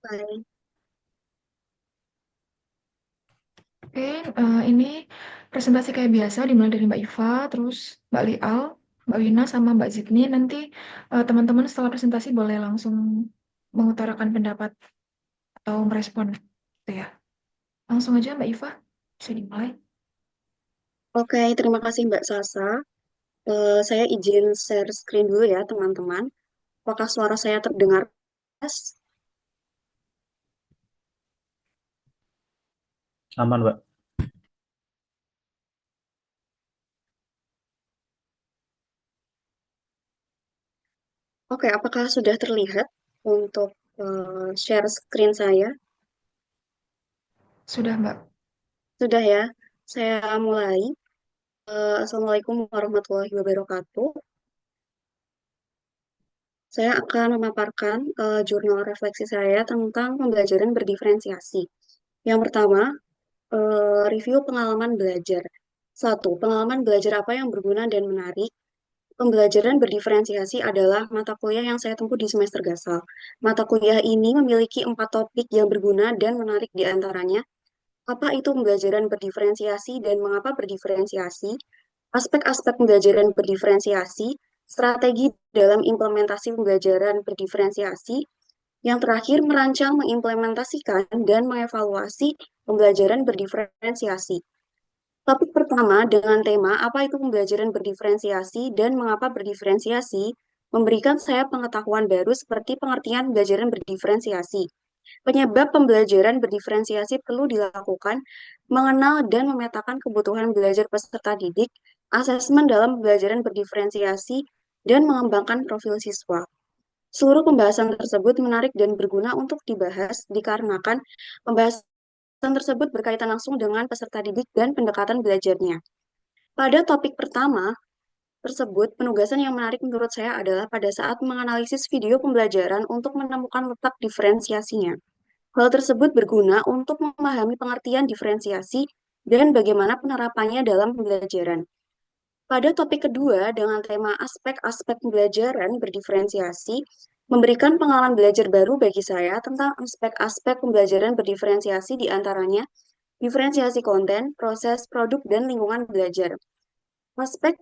Baik. Oke, ini presentasi kayak biasa dimulai dari Mbak Iva, terus Mbak Lial, Mbak Wina, sama Mbak Zidni. Nanti teman-teman setelah presentasi boleh langsung mengutarakan pendapat atau merespon, gitu ya. Langsung aja Mbak Iva, bisa dimulai. Oke, terima kasih Mbak Sasa. Saya izin share screen dulu ya, teman-teman. Apakah suara saya terdengar? Yes. Aman, Mbak. Oke, apakah sudah terlihat untuk share screen saya? Sudah Mbak. Sudah ya. Saya mulai. Assalamualaikum warahmatullahi wabarakatuh. Saya akan memaparkan jurnal refleksi saya tentang pembelajaran berdiferensiasi. Yang pertama, review pengalaman belajar. Satu, pengalaman belajar apa yang berguna dan menarik? Pembelajaran berdiferensiasi adalah mata kuliah yang saya tempuh di semester Gasal. Mata kuliah ini memiliki 4 topik yang berguna dan menarik di antaranya. Apa itu pembelajaran berdiferensiasi dan mengapa berdiferensiasi? Aspek-aspek pembelajaran berdiferensiasi, strategi dalam implementasi pembelajaran berdiferensiasi. Yang terakhir, merancang, mengimplementasikan, dan mengevaluasi pembelajaran berdiferensiasi. Topik pertama dengan tema apa itu pembelajaran berdiferensiasi dan mengapa berdiferensiasi memberikan saya pengetahuan baru seperti pengertian pembelajaran berdiferensiasi. Penyebab pembelajaran berdiferensiasi perlu dilakukan, mengenal dan memetakan kebutuhan belajar peserta didik, asesmen dalam pembelajaran berdiferensiasi, dan mengembangkan profil siswa. Seluruh pembahasan tersebut menarik dan berguna untuk dibahas dikarenakan pembahasan tersebut berkaitan langsung dengan peserta didik dan pendekatan belajarnya. Pada topik pertama tersebut, penugasan yang menarik menurut saya adalah pada saat menganalisis video pembelajaran untuk menemukan letak diferensiasinya. Hal tersebut berguna untuk memahami pengertian diferensiasi dan bagaimana penerapannya dalam pembelajaran. Pada topik kedua, dengan tema aspek-aspek pembelajaran berdiferensiasi, memberikan pengalaman belajar baru bagi saya tentang aspek-aspek pembelajaran berdiferensiasi di antaranya diferensiasi konten, proses, produk, dan lingkungan belajar. Aspek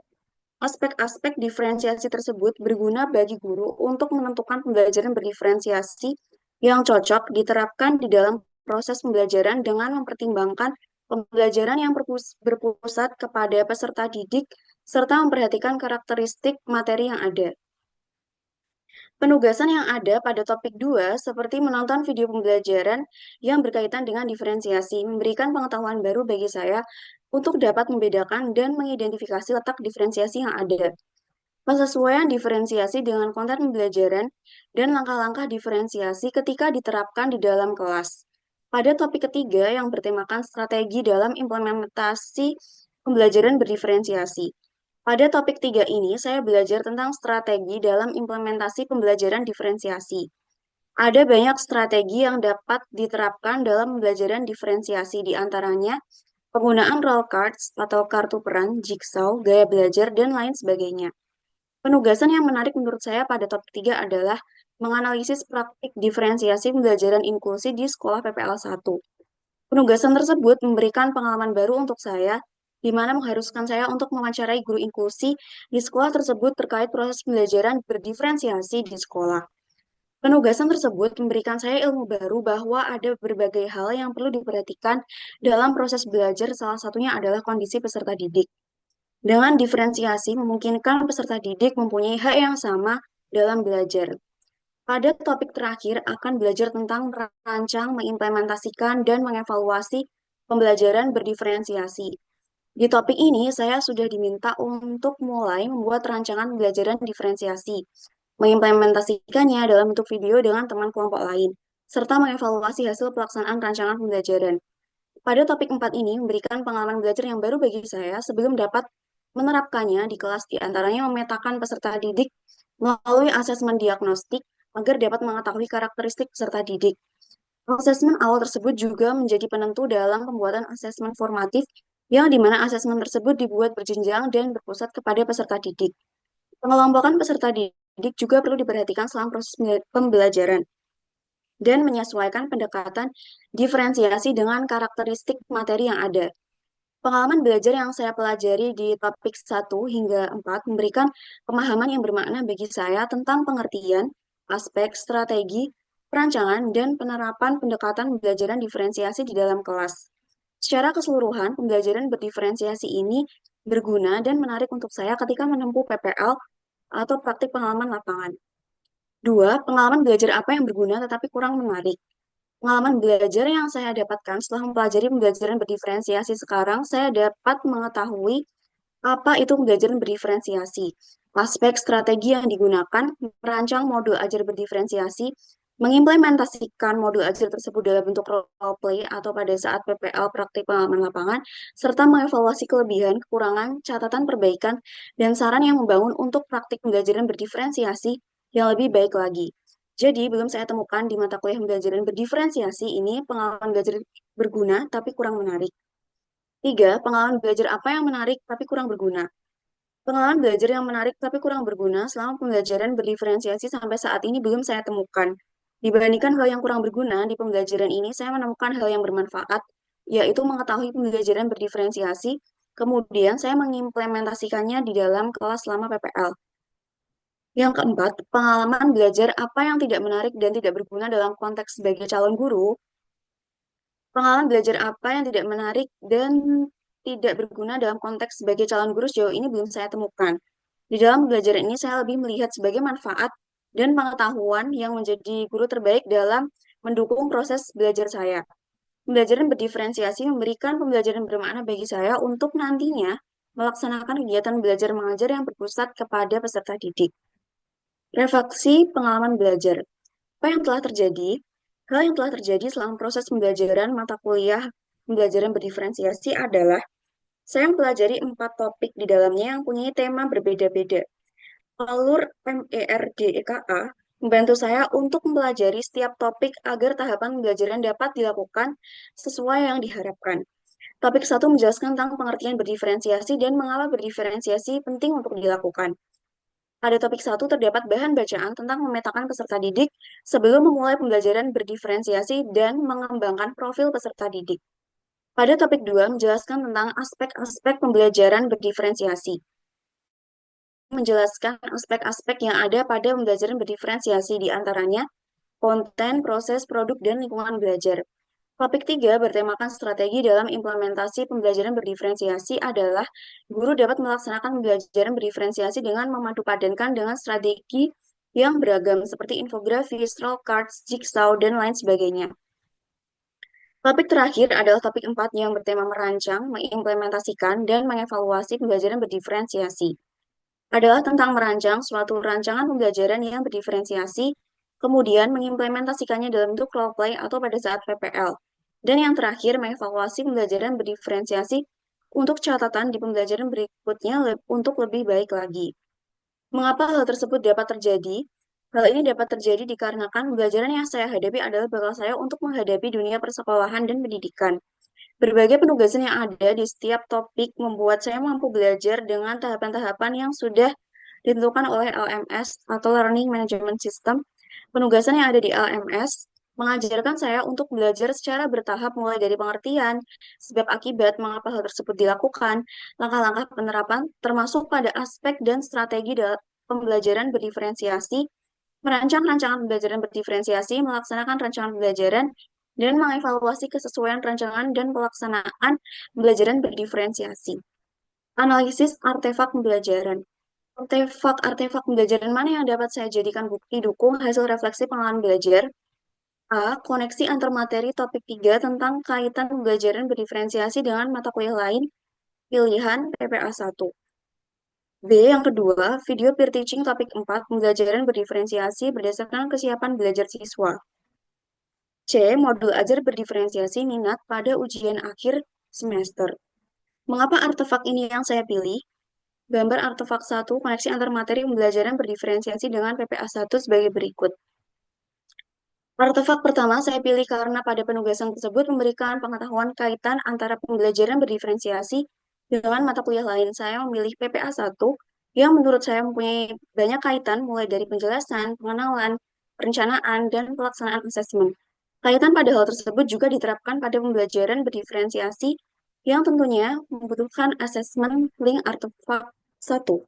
Aspek-aspek diferensiasi tersebut berguna bagi guru untuk menentukan pembelajaran berdiferensiasi yang cocok diterapkan di dalam proses pembelajaran dengan mempertimbangkan pembelajaran yang berpusat kepada peserta didik serta memperhatikan karakteristik materi yang ada. Penugasan yang ada pada topik 2 seperti menonton video pembelajaran yang berkaitan dengan diferensiasi memberikan pengetahuan baru bagi saya untuk dapat membedakan dan mengidentifikasi letak diferensiasi yang ada. Penyesuaian diferensiasi dengan konten pembelajaran dan langkah-langkah diferensiasi ketika diterapkan di dalam kelas. Pada topik ketiga yang bertemakan strategi dalam implementasi pembelajaran berdiferensiasi. Pada topik 3 ini, saya belajar tentang strategi dalam implementasi pembelajaran diferensiasi. Ada banyak strategi yang dapat diterapkan dalam pembelajaran diferensiasi, di antaranya penggunaan role cards atau kartu peran, jigsaw, gaya belajar, dan lain sebagainya. Penugasan yang menarik menurut saya pada topik 3 adalah menganalisis praktik diferensiasi pembelajaran inklusi di sekolah PPL 1. Penugasan tersebut memberikan pengalaman baru untuk saya, di mana mengharuskan saya untuk mewawancarai guru inklusi di sekolah tersebut terkait proses pembelajaran berdiferensiasi di sekolah. Penugasan tersebut memberikan saya ilmu baru bahwa ada berbagai hal yang perlu diperhatikan dalam proses belajar, salah satunya adalah kondisi peserta didik. Dengan diferensiasi memungkinkan peserta didik mempunyai hak yang sama dalam belajar. Pada topik terakhir akan belajar tentang merancang, mengimplementasikan, dan mengevaluasi pembelajaran berdiferensiasi. Di topik ini, saya sudah diminta untuk mulai membuat rancangan pembelajaran diferensiasi, mengimplementasikannya dalam bentuk video dengan teman kelompok lain, serta mengevaluasi hasil pelaksanaan rancangan pembelajaran. Pada topik 4 ini memberikan pengalaman belajar yang baru bagi saya sebelum dapat menerapkannya di kelas, di antaranya memetakan peserta didik melalui asesmen diagnostik agar dapat mengetahui karakteristik peserta didik. Asesmen awal tersebut juga menjadi penentu dalam pembuatan asesmen formatif yang dimana asesmen tersebut dibuat berjenjang dan berpusat kepada peserta didik. Pengelompokan peserta didik juga perlu diperhatikan selama proses pembelajaran. dan menyesuaikan pendekatan diferensiasi dengan karakteristik materi yang ada. Pengalaman belajar yang saya pelajari di topik 1 hingga 4 memberikan pemahaman yang bermakna bagi saya tentang pengertian, aspek, strategi, perancangan, dan penerapan pendekatan pembelajaran diferensiasi di dalam kelas. Secara keseluruhan, pembelajaran berdiferensiasi ini berguna dan menarik untuk saya ketika menempuh PPL atau praktik pengalaman lapangan. 2. Pengalaman belajar apa yang berguna tetapi kurang menarik. Pengalaman belajar yang saya dapatkan setelah mempelajari pembelajaran berdiferensiasi sekarang, saya dapat mengetahui apa itu pembelajaran berdiferensiasi, aspek strategi yang digunakan, merancang modul ajar berdiferensiasi, mengimplementasikan modul ajar tersebut dalam bentuk role play atau pada saat PPL praktik pengalaman lapangan, serta mengevaluasi kelebihan, kekurangan, catatan perbaikan, dan saran yang membangun untuk praktik pembelajaran berdiferensiasi yang lebih baik lagi. Jadi, belum saya temukan di mata kuliah pembelajaran berdiferensiasi ini pengalaman belajar berguna tapi kurang menarik. 3. Pengalaman belajar apa yang menarik tapi kurang berguna. Pengalaman belajar yang menarik tapi kurang berguna selama pembelajaran berdiferensiasi sampai saat ini belum saya temukan. Dibandingkan hal yang kurang berguna, di pembelajaran ini saya menemukan hal yang bermanfaat, yaitu mengetahui pembelajaran berdiferensiasi, kemudian saya mengimplementasikannya di dalam kelas selama PPL. Yang keempat, pengalaman belajar apa yang tidak menarik dan tidak berguna dalam konteks sebagai calon guru. Pengalaman belajar apa yang tidak menarik dan tidak berguna dalam konteks sebagai calon guru sejauh ini belum saya temukan. Di dalam belajar ini saya lebih melihat sebagai manfaat dan pengetahuan yang menjadi guru terbaik dalam mendukung proses belajar saya. Pembelajaran berdiferensiasi memberikan pembelajaran bermakna bagi saya untuk nantinya melaksanakan kegiatan belajar mengajar yang berpusat kepada peserta didik. Refleksi pengalaman belajar. Apa yang telah terjadi? Hal yang telah terjadi selama proses pembelajaran mata kuliah pembelajaran berdiferensiasi adalah saya mempelajari 4 topik di dalamnya yang punya tema berbeda-beda. Alur MERDEKA membantu saya untuk mempelajari setiap topik agar tahapan pembelajaran dapat dilakukan sesuai yang diharapkan. Topik 1 menjelaskan tentang pengertian berdiferensiasi dan mengapa berdiferensiasi penting untuk dilakukan. Pada topik 1 terdapat bahan bacaan tentang memetakan peserta didik sebelum memulai pembelajaran berdiferensiasi dan mengembangkan profil peserta didik. Pada topik 2 menjelaskan tentang aspek-aspek pembelajaran berdiferensiasi. Menjelaskan aspek-aspek yang ada pada pembelajaran berdiferensiasi di antaranya konten, proses, produk, dan lingkungan belajar. Topik 3 bertemakan strategi dalam implementasi pembelajaran berdiferensiasi adalah guru dapat melaksanakan pembelajaran berdiferensiasi dengan memadupadankan dengan strategi yang beragam seperti infografis, stroll cards, jigsaw, dan lain sebagainya. Topik terakhir adalah topik 4 yang bertema merancang, mengimplementasikan, dan mengevaluasi pembelajaran berdiferensiasi. Adalah tentang merancang suatu rancangan pembelajaran yang berdiferensiasi, kemudian mengimplementasikannya dalam bentuk role play atau pada saat PPL. Dan yang terakhir, mengevaluasi pembelajaran berdiferensiasi untuk catatan di pembelajaran berikutnya untuk lebih baik lagi. Mengapa hal tersebut dapat terjadi? Hal ini dapat terjadi dikarenakan pembelajaran yang saya hadapi adalah bekal saya untuk menghadapi dunia persekolahan dan pendidikan. Berbagai penugasan yang ada di setiap topik membuat saya mampu belajar dengan tahapan-tahapan yang sudah ditentukan oleh LMS atau Learning Management System. Penugasan yang ada di LMS mengajarkan saya untuk belajar secara bertahap mulai dari pengertian, sebab akibat mengapa hal tersebut dilakukan, langkah-langkah penerapan, termasuk pada aspek dan strategi dalam pembelajaran berdiferensiasi, merancang rancangan pembelajaran berdiferensiasi, melaksanakan rancangan pembelajaran, dan mengevaluasi kesesuaian rancangan dan pelaksanaan pembelajaran berdiferensiasi. Analisis artefak pembelajaran. Artefak-artefak pembelajaran mana yang dapat saya jadikan bukti dukung hasil refleksi pengalaman belajar? A. Koneksi antar materi topik 3 tentang kaitan pembelajaran berdiferensiasi dengan mata kuliah lain, pilihan PPA 1. B. Yang kedua, video peer teaching topik 4 pembelajaran berdiferensiasi berdasarkan kesiapan belajar siswa. C. Modul ajar berdiferensiasi minat pada ujian akhir semester. Mengapa artefak ini yang saya pilih? Gambar artefak 1, koneksi antar materi pembelajaran berdiferensiasi dengan PPA 1 sebagai berikut. Artefak pertama saya pilih karena pada penugasan tersebut memberikan pengetahuan kaitan antara pembelajaran berdiferensiasi dengan mata kuliah lain. Saya memilih PPA 1 yang menurut saya mempunyai banyak kaitan mulai dari penjelasan, pengenalan, perencanaan dan pelaksanaan asesmen. Kaitan pada hal tersebut juga diterapkan pada pembelajaran berdiferensiasi yang tentunya membutuhkan asesmen link artefak satu.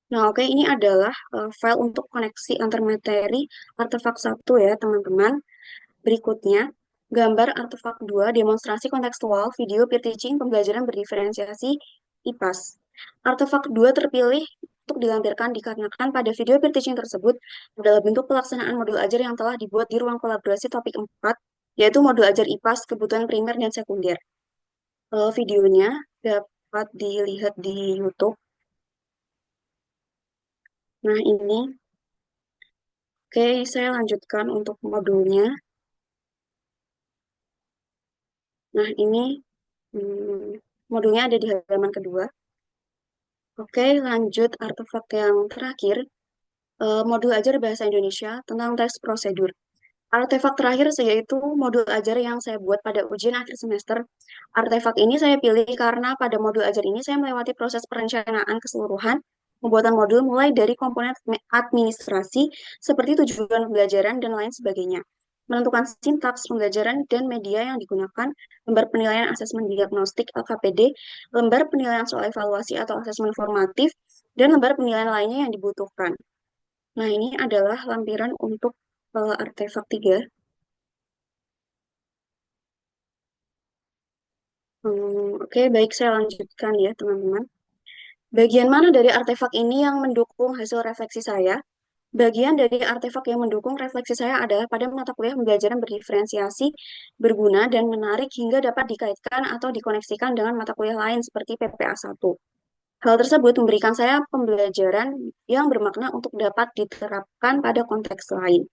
Nah, oke, ini adalah file untuk koneksi antar materi artefak satu ya, teman-teman. Berikutnya, gambar artefak 2 demonstrasi kontekstual video peer teaching pembelajaran berdiferensiasi IPAS. Artefak 2 terpilih untuk dilampirkan dikarenakan pada video peer teaching tersebut adalah bentuk pelaksanaan modul ajar yang telah dibuat di ruang kolaborasi topik 4, yaitu modul ajar IPAS kebutuhan primer dan sekunder. Videonya dapat dilihat di YouTube. Nah, ini, oke, saya lanjutkan untuk modulnya. Nah, ini modulnya ada di halaman kedua. Oke, lanjut artefak yang terakhir, modul ajar bahasa Indonesia tentang teks prosedur. Artefak terakhir yaitu modul ajar yang saya buat pada ujian akhir semester. Artefak ini saya pilih karena pada modul ajar ini saya melewati proses perencanaan keseluruhan, pembuatan modul mulai dari komponen administrasi seperti tujuan pembelajaran dan lain sebagainya. Menentukan sintaks pembelajaran dan media yang digunakan, lembar penilaian asesmen diagnostik LKPD, lembar penilaian soal evaluasi atau asesmen formatif, dan lembar penilaian lainnya yang dibutuhkan. Nah, ini adalah lampiran untuk artefak 3. Oke, baik, saya lanjutkan ya, teman-teman. Bagian mana dari artefak ini yang mendukung hasil refleksi saya? Bagian dari artefak yang mendukung refleksi saya adalah pada mata kuliah pembelajaran berdiferensiasi, berguna, dan menarik hingga dapat dikaitkan atau dikoneksikan dengan mata kuliah lain seperti PPA 1. Hal tersebut memberikan saya pembelajaran yang bermakna untuk dapat diterapkan pada konteks lain.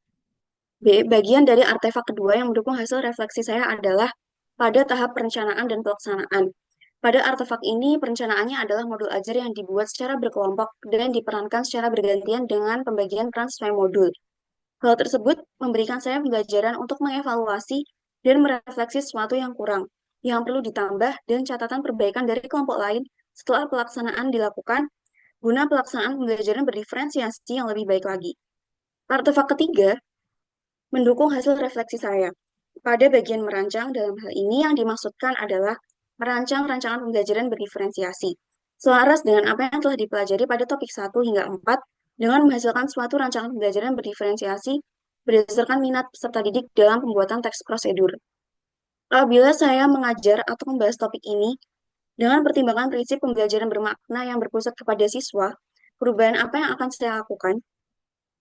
Bagian dari artefak kedua yang mendukung hasil refleksi saya adalah pada tahap perencanaan dan pelaksanaan. Pada artefak ini, perencanaannya adalah modul ajar yang dibuat secara berkelompok dan diperankan secara bergantian dengan pembagian peran sesuai modul. Hal tersebut memberikan saya pembelajaran untuk mengevaluasi dan merefleksi sesuatu yang kurang, yang perlu ditambah, dan catatan perbaikan dari kelompok lain setelah pelaksanaan dilakukan, guna pelaksanaan pembelajaran berdiferensiasi yang lebih baik lagi. Artefak ketiga mendukung hasil refleksi saya. Pada bagian merancang, dalam hal ini yang dimaksudkan adalah merancang rancangan pembelajaran berdiferensiasi. Selaras dengan apa yang telah dipelajari pada topik 1 hingga 4, dengan menghasilkan suatu rancangan pembelajaran berdiferensiasi berdasarkan minat peserta didik dalam pembuatan teks prosedur. Apabila saya mengajar atau membahas topik ini, dengan pertimbangan prinsip pembelajaran bermakna yang berpusat kepada siswa, perubahan apa yang akan saya lakukan?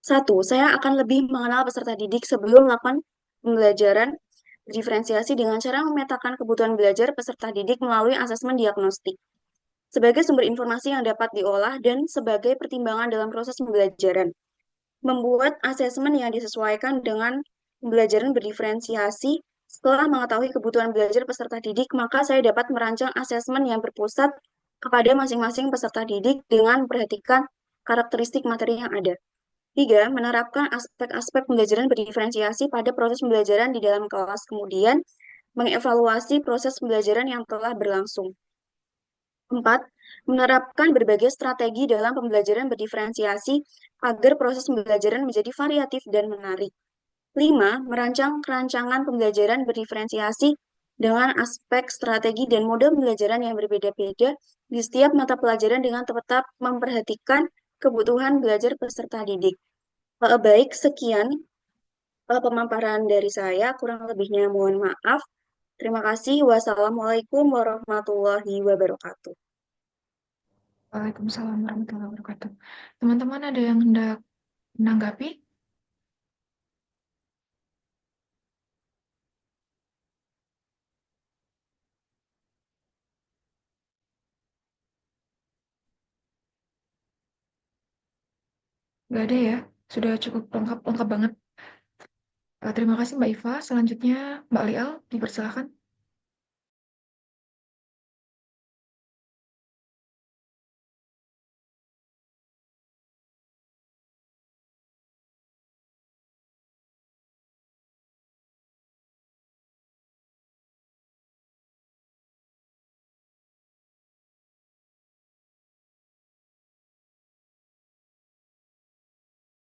Satu, saya akan lebih mengenal peserta didik sebelum melakukan pembelajaran diferensiasi dengan cara memetakan kebutuhan belajar peserta didik melalui asesmen diagnostik sebagai sumber informasi yang dapat diolah dan sebagai pertimbangan dalam proses pembelajaran. Membuat asesmen yang disesuaikan dengan pembelajaran berdiferensiasi setelah mengetahui kebutuhan belajar peserta didik, maka saya dapat merancang asesmen yang berpusat kepada masing-masing peserta didik dengan memperhatikan karakteristik materi yang ada. 3. Menerapkan aspek-aspek pembelajaran berdiferensiasi pada proses pembelajaran di dalam kelas, kemudian mengevaluasi proses pembelajaran yang telah berlangsung. 4. Menerapkan berbagai strategi dalam pembelajaran berdiferensiasi agar proses pembelajaran menjadi variatif dan menarik. 5. Merancang rancangan pembelajaran berdiferensiasi dengan aspek strategi dan mode pembelajaran yang berbeda-beda di setiap mata pelajaran dengan tetap memperhatikan kebutuhan belajar peserta didik. Baik, sekian pemaparan dari saya. Kurang lebihnya mohon maaf. Terima kasih. Wassalamualaikum warahmatullahi wabarakatuh. Waalaikumsalam warahmatullahi wabarakatuh. Teman-teman ada yang hendak menanggapi? Nggak ada ya? Sudah cukup lengkap banget. Terima kasih Mbak Iva. Selanjutnya Mbak Lial, dipersilakan.